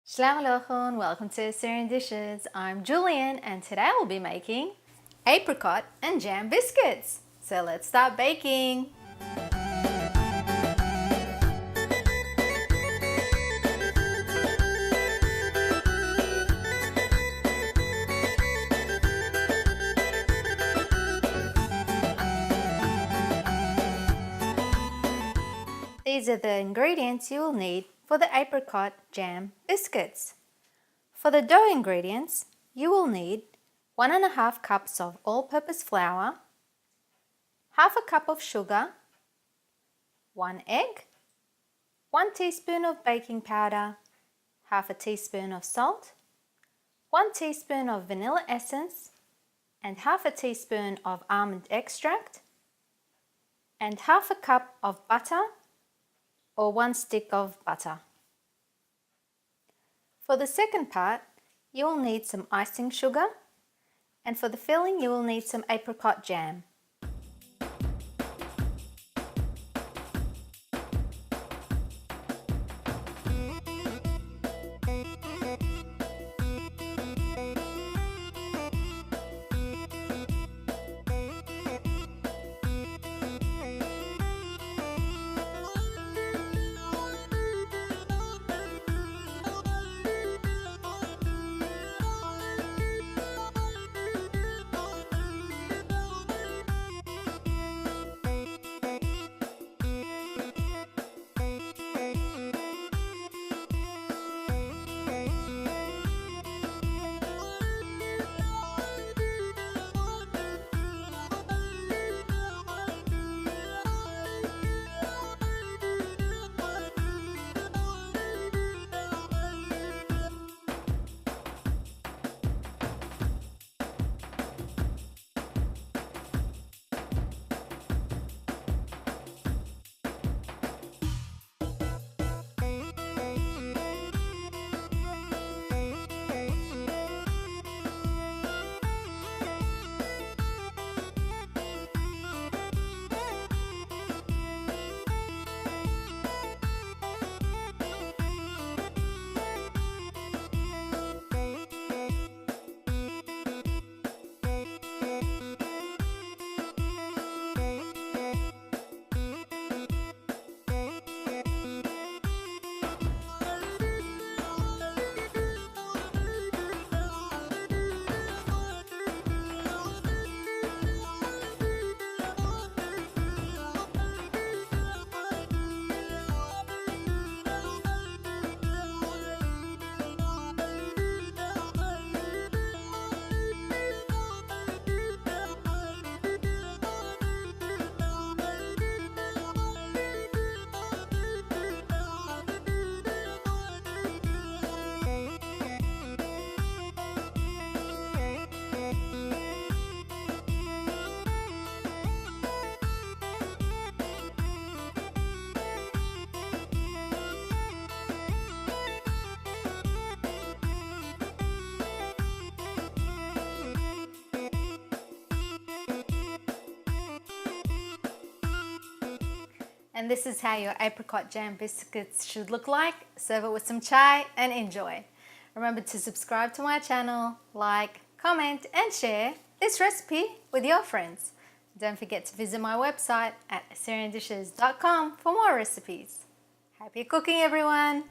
Shalom Aleichem, welcome to Assyrian Dishes. I'm Julian and today I will be making apricot and jam biscuits. So let's start baking. These are the ingredients you will need for the apricot jam biscuits. For the dough ingredients, you will need 1.5 cups of all-purpose flour, half a cup of sugar, 1 egg, 1 teaspoon of baking powder, half a teaspoon of salt, 1 teaspoon of vanilla essence, and half a teaspoon of almond extract, and half a cup of butter or 1 stick of butter. For the second part, you will need some icing sugar, and for the filling you will need some apricot jam. And this is how your apricot jam biscuits should look like. Serve it with some chai and enjoy. Remember to subscribe to my channel, like, comment and share this recipe with your friends. Don't forget to visit my website at assyriandishes.com for more recipes. Happy cooking everyone!